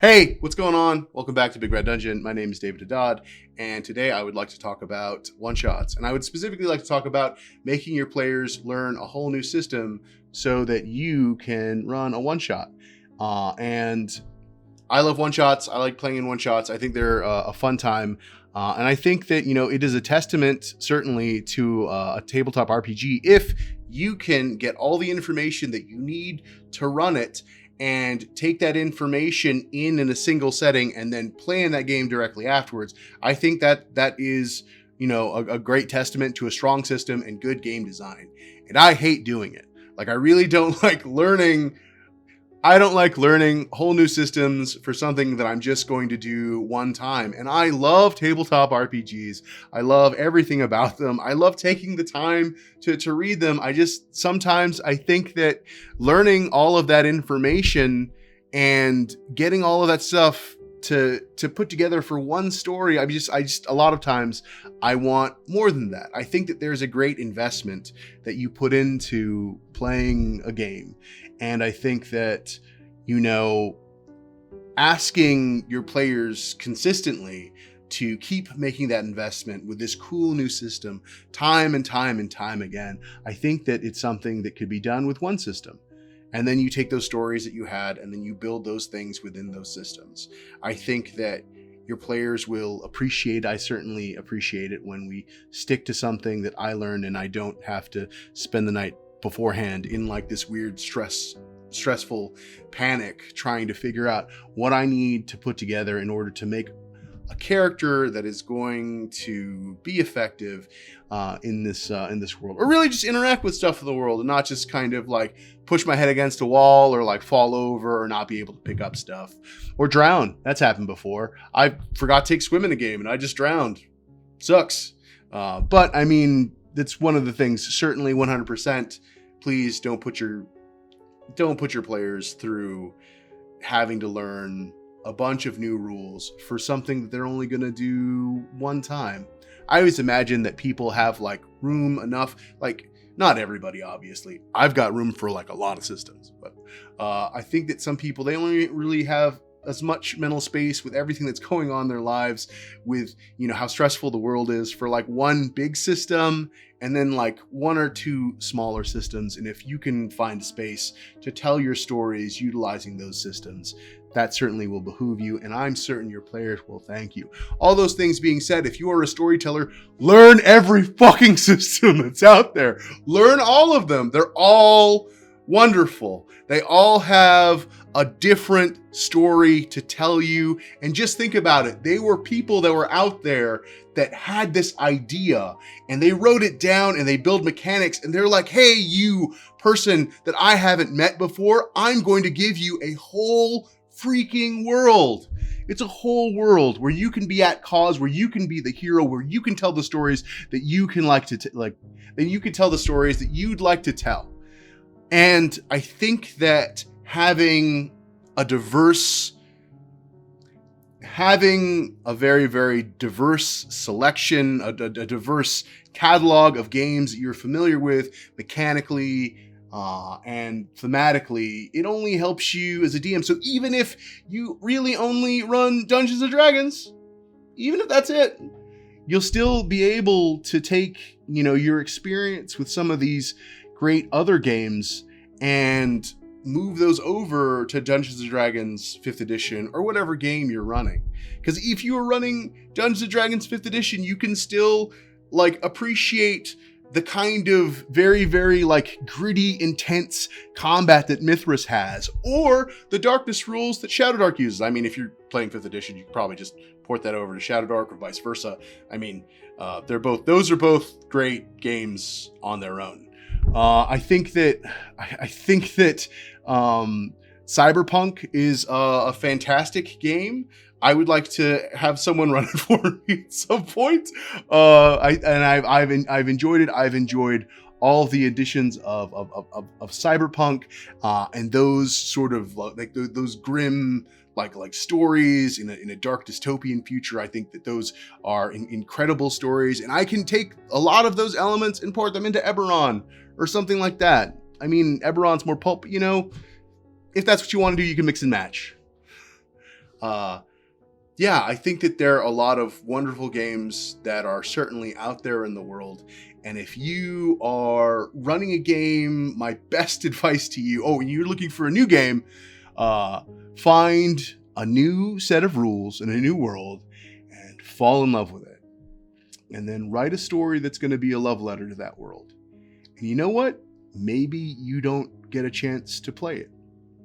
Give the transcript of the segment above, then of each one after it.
Hey, what's going on? Welcome back to Big Red Dungeon. My name is David Haddad, and today I would like to talk about one-shots. And I would specifically like to talk about making your players learn a whole new system so that you can run a one-shot. And I love one-shots. I like playing in one-shots. I think they're a fun time. And I think that, it is a testament, certainly, to a tabletop RPG if you can get all the information that you need to run it and take that information in a single setting and then play in that game directly afterwards. I think that is, a great testament to a strong system and good game design. And I hate doing it. Like, I really don't like learning. I don't like learning whole new systems for something that I'm just going to do one time. And I love tabletop RPGs. I love everything about them. I love taking the time to read them. Sometimes I think that learning all of that information and getting all of that stuff to put together for one story, I just a lot of times I want more than that. I think that there's a great investment that you put into playing a game. And I think that, asking your players consistently to keep making that investment with this cool new system time and time and time again, I think that it's something that could be done with one system. And then you take those stories that you had and then you build those things within those systems. I think that your players will appreciate. I certainly appreciate it when we stick to something that I learned and I don't have to spend the night beforehand in like this weird stressful panic trying to figure out what I need to put together in order to make a character that is going to be effective in this world, or really just interact with stuff in the world and not just kind of like push my head against a wall or like fall over or not be able to pick up stuff or drown. That's happened before. I forgot to take swim in a game and I just drowned. Sucks. But I mean, that's one of the things. Certainly, 100%. Please don't put your players through having to learn a bunch of new rules for something that they're only going to do one time. I always imagine that people have like room enough, like not everybody, obviously. I've got room for like a lot of systems, but I think that some people, they only really have as much mental space with everything that's going on in their lives, with, how stressful the world is, for like one big system and then like one or two smaller systems. And if you can find space to tell your stories utilizing those systems, that certainly will behoove you, and I'm certain your players will thank you. All those things being said, if you are a storyteller, learn every fucking system that's out there. Learn all of them. They're all wonderful. They all have a different story to tell you. And just think about it. They were people that were out there that had this idea and they wrote it down and they build mechanics and they're like, hey, you person that I haven't met before, I'm going to give you a whole freaking world. It's a whole world where you can be at cause, where you can be the hero, where you can tell the stories that you can that you can tell the stories that you'd like to tell. And I think that having a very, very diverse selection, a diverse catalog of games that you're familiar with mechanically and thematically, it only helps you as a DM. So even if you really only run Dungeons and Dragons, even if that's it, you'll still be able to take, your experience with some of these great other games and move those over to Dungeons & Dragons 5th edition or whatever game you're running. Because if you are running Dungeons & Dragons 5th edition, you can still like appreciate the kind of very, very like gritty, intense combat that Mithras has, or the darkness rules that Shadowdark uses. I mean, if you're playing 5th edition, you could probably just port that over to Shadowdark or vice versa. I mean, those are both great games on their own. I think that Cyberpunk is a fantastic game. I would like to have someone run it for me at some point. I've enjoyed it. I've enjoyed all the editions of Cyberpunk and those sort of like those grim like stories in a dark dystopian future. I think that those are incredible stories, and I can take a lot of those elements and port them into Eberron or something like that. I mean, Eberron's more pulp, if that's what you want to do, you can mix and match. Yeah, I think that there are a lot of wonderful games that are certainly out there in the world. And if you are running a game, my best advice to you, and you're looking for a new game, uh, find a new set of rules in a new world and fall in love with it. And then write a story that's going to be a love letter to that world. And you know what? Maybe you don't get a chance to play it.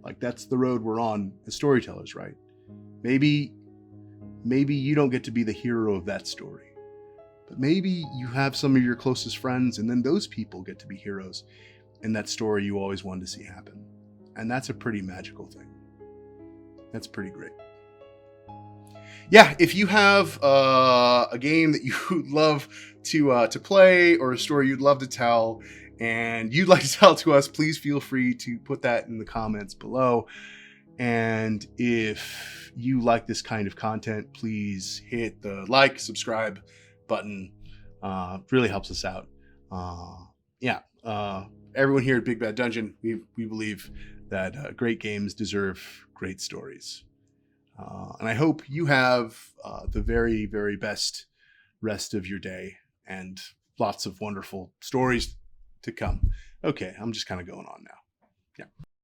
Like, that's the road we're on as storytellers, right? Maybe you don't get to be the hero of that story. But maybe you have some of your closest friends, and then those people get to be heroes in that story you always wanted to see happen. And that's a pretty magical thing. That's pretty great. Yeah, if you have a game that you would love to play, or a story you'd love to tell, and you'd like to tell to us, please feel free to put that in the comments below. And if you like this kind of content, please hit the like, subscribe button. Really helps us out. Everyone here at Big Bad Dungeon, we believe that great games deserve great stories. And I hope you have the very, very best rest of your day and lots of wonderful stories to come. Okay, I'm just kind of going on now. Yeah.